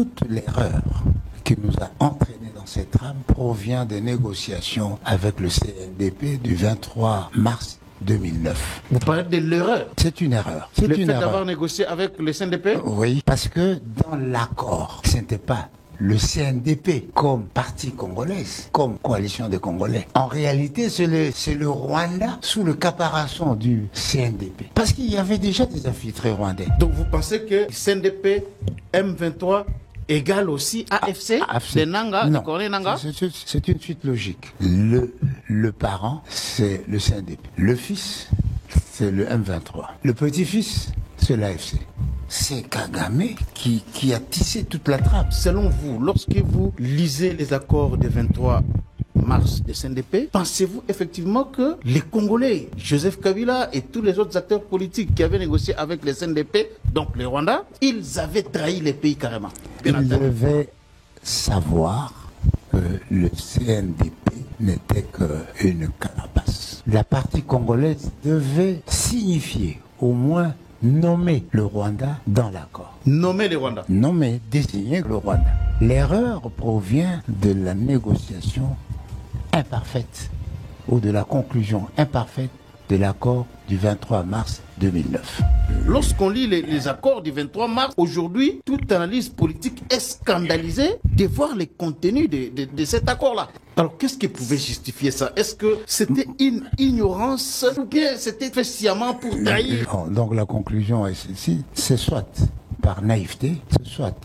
toute l'erreur qui nous a entraînés dans cette trame provient des négociations avec le CNDP du 23 mars 2009. Vous parlez de l'erreur. C'est une erreur. Le fait d'avoir négocié avec le CNDP? Oui, parce que dans l'accord, ce n'était pas le CNDP comme parti congolaise, comme coalition des Congolais. En réalité, c'est le Rwanda sous le caparation du CNDP. Parce qu'il y avait déjà des infiltrés rwandais. Donc vous pensez que CNDP, M23 égale aussi AFC, les Nanga, les Corée Nanga? C'est une suite logique. Le parent, c'est le CNDP. Le fils, c'est le M23. Le petit-fils, c'est l'AFC. C'est Kagame qui a tissé toute la trame. Selon vous, lorsque vous lisez les accords du 23 mars de CNDP, pensez-vous effectivement que les Congolais, Joseph Kabila et tous les autres acteurs politiques qui avaient négocié avec le CNDP, donc les Rwandais, ils avaient trahi les pays carrément? Ils devaient savoir que le CNDP n'était qu'une carapace. La partie congolaise devait signifier au moins nommer le Rwanda dans l'accord. Nommer le Rwanda. Nommer, désigner le Rwanda. L'erreur provient de la négociation imparfaite ou de la conclusion imparfaite de l'accord du 23 mars 2009. Lorsqu'on lit les accords du 23 mars, aujourd'hui, toute analyse politique est scandalisée de voir les contenus de cet accord-là. Alors, qu'est-ce qui pouvait justifier ça? Est-ce que c'était une ignorance ou bien c'était fait sciemment pour trahir? Donc la conclusion est celle-ci, c'est soit par naïveté, c'est soit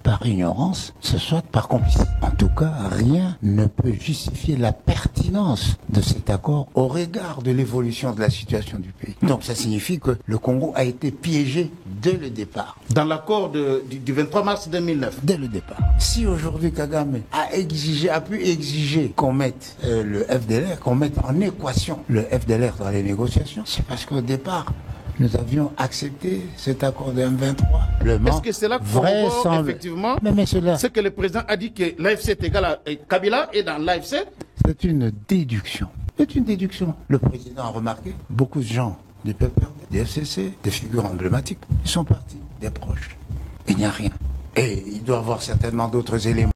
par ignorance, ce soit par complicité. En tout cas, rien ne peut justifier la pertinence de cet accord au regard de l'évolution de la situation du pays. Donc ça signifie que le Congo a été piégé dès le départ. Dans l'accord du 23 mars 2009. Dès le départ. Si aujourd'hui Kagame a pu exiger qu'on mette le FDLR, qu'on mette en équation le FDLR dans les négociations, c'est parce qu'au départ, nous avions accepté cet accord de M23. Est-ce que c'est là qu'on voit effectivement ce que le président a dit que l'AFC est égal à Kabila et dans l'AFC? C'est une déduction. C'est une déduction. Le président a remarqué, beaucoup de gens du PPR, des FCC, des figures emblématiques, ils sont partis, des proches. Il n'y a rien. Et il doit y avoir certainement d'autres éléments.